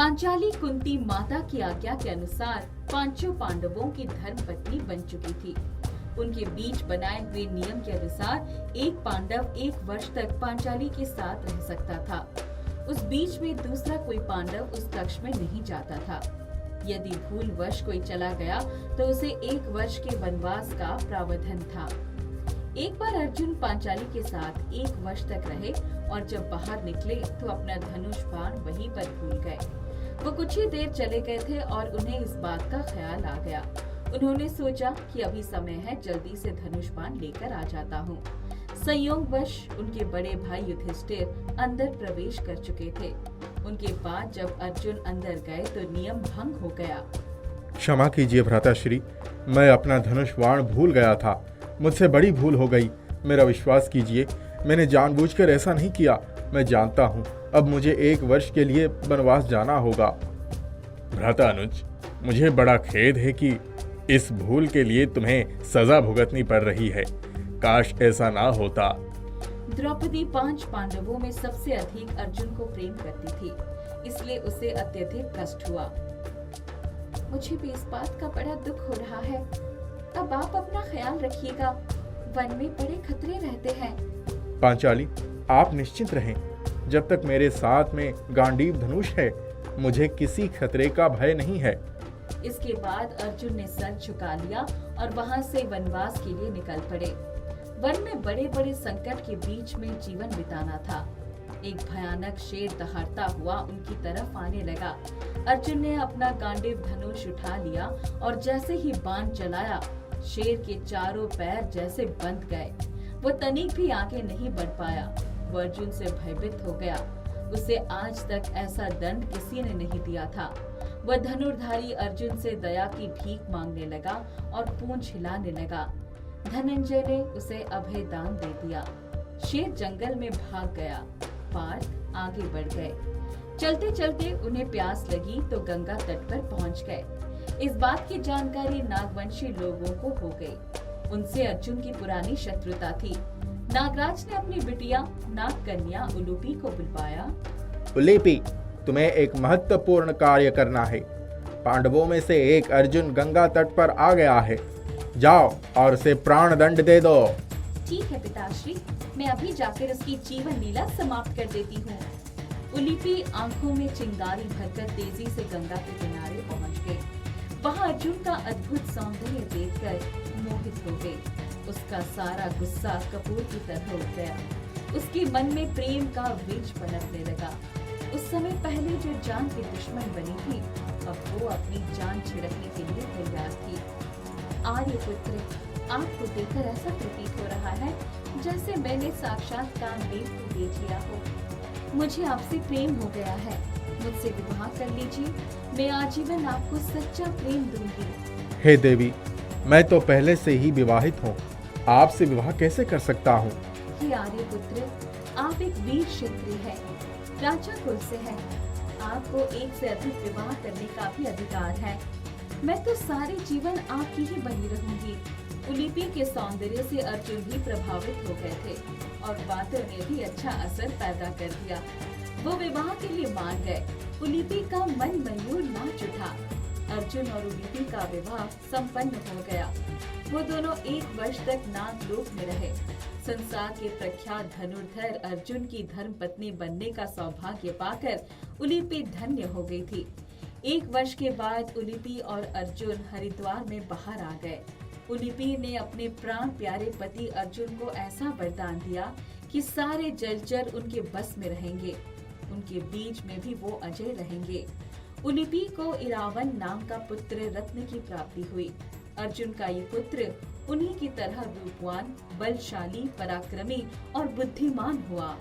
पांचाली कुंती माता की आज्ञा के अनुसार पांचों पांडवों की धर्मपत्नी बन चुकी थी। उनके बीच बनाए हुए नियम के अनुसार एक पांडव 1 वर्ष तक पांचाली के साथ रह सकता था। उस बीच में दूसरा कोई पांडव उस कक्ष में नहीं जाता था। यदि भूलवश कोई चला गया तो उसे 1 वर्ष के वनवास का प्रावधान था। एक बार अर्जुन पांचाली के साथ 1 वर्ष तक रहे और जब बाहर निकले तो अपना धनुष बाण वहीं पर भूल गए। वो कुछ ही देर चले गए थे और उन्हें इस बात का ख्याल आ गया। उन्होंने सोचा कि अभी समय है, जल्दी से धनुष बाण लेकर आ जाता हूँ। संयोगवश उनके बड़े भाई युधिष्ठिर अंदर प्रवेश कर चुके थे। उनके बाद जब अर्जुन अंदर गए तो नियम भंग हो गया। क्षमा कीजिए भ्राताश्री, मैं अपना धनुष बाण भूल गया था। मुझसे बड़ी भूल हो गई। मेरा विश्वास कीजिए, मैंने जानबूझकर ऐसा नहीं किया। मैं जानता हूँ अब मुझे 1 वर्ष के लिए वनवास जाना होगा। भ्राता अनुज, मुझे बड़ा खेद है कि इस भूल के लिए तुम्हें सजा भुगतनी पड़ रही है। काश ऐसा ना होता। द्रौपदी 5 पांडवों में सबसे अधिक अर्जुन को प्रेम करती थी, इसलिए उसे अत्यधिक कष्ट हुआ। मुझे भी इस बात का बड़ा दुख हो रहा है। अब आप अपना ख्याल रखिएगा, वन में बड़े खतरे रहते हैं। पांचाली, आप निश्चिंत रहें। जब तक मेरे साथ में गांडीव धनुष है, मुझे किसी खतरे का भय नहीं है। इसके बाद अर्जुन ने सर झुका लिया और वहां से वनवास के लिए निकल पड़े। वन में बड़े बड़े संकट के बीच में जीवन बिताना था। एक भयानक शेर दहाड़ता हुआ उनकी तरफ आने लगा। अर्जुन ने अपना गांडीव धनुष उठा लिया और जैसे ही बाण चलाया, शेर के चारों पैर जैसे बंध गए। वो तनिक भी आगे नहीं बढ़ पाया। वो अर्जुन से भयभीत हो गया। उसे आज तक ऐसा दंड किसी ने नहीं दिया था। वह धनुर्धारी अर्जुन से दया की भीख मांगने लगा और पूंछ हिलाने लगा। धनंजय ने उसे अभय दान दे दिया। शेर जंगल में भाग गया। पार्थ आगे बढ़ गए। चलते चलते उन्हें प्यास लगी तो गंगा तट पर पहुंच गए। इस बात की जानकारी नागवंशी लोगों को हो गई। उनसे अर्जुन की पुरानी शत्रुता थी। नागराज ने अपनी बिटिया नागकन्या उलूपी को बुलवाया। उलूपी, तुम्हें एक महत्वपूर्ण कार्य करना है। पांडवों में से एक अर्जुन गंगा तट पर आ गया है। जाओ और उसे प्राण दंड दे दो। ठीक है पिताश्री, मैं अभी जाकर उसकी जीवन लीला समाप्त कर देती हूँ। उलूपी आंखों में चिंगारी भरकर तेजी से गंगा के किनारे पहुँच गए। वहाँ अर्जुन का अद्भुत सौंदर्य देखकर मोहित हो गई। उसका सारा गुस्सा कपूर की तरह उठ गया। उसके मन में प्रेम का बीज पनपने लगा। उस समय पहले जो जान की दुश्मन बनी थी, अब वो अपनी जान छिड़कने के लिए तैयार थी। आर्यपुत्र, आपको देखकर ऐसा प्रतीत हो रहा है जैसे मैंने साक्षात कामदेव को देख लिया हो। मुझे आपसे प्रेम हो गया है। मुझसे विवाह कर लीजिए। मैं आजीवन आपको सच्चा प्रेम दूंगी। हे देवी, मैं तो पहले से ही विवाहित हूँ। आपसे विवाह कैसे कर सकता हूँ? हे आर्यपुत्र, आप एक वीर क्षत्रिय हैं, राजा कुल से हैं। आपको एक से अधिक विवाह करने का भी अधिकार है। मैं तो सारे जीवन आपकी ही बनी रहूंगी। उलूपी के सौंदर्य से अर्जुन भी प्रभावित हो गए थे और बातों ने भी अच्छा असर पैदा कर दिया। वो विवाह के लिए मान गए। उलूपी का मन मयूर नाच उठा। अर्जुन और उलूपी का विवाह संपन्न हो गया। वो दोनों 1 वर्ष तक नागलोक में रहे। संसार के प्रख्यात धनुर्धर अर्जुन की धर्मपत्नी बनने का सौभाग्य पाकर उलूपी धन्य हो गई थी। 1 वर्ष के बाद उलूपी और अर्जुन हरिद्वार में बाहर आ गए। उलूपी ने अपने प्राण प्यारे पति अर्जुन को ऐसा वरदान दिया कि सारे जलचर उनके बस में रहेंगे। उनके बीच में भी वो अजय रहेंगे। उलूपी को इरावन नाम का पुत्र रत्न की प्राप्ति हुई। अर्जुन का ये पुत्र उन्हीं की तरह रूपवान, बलशाली, पराक्रमी और बुद्धिमान हुआ।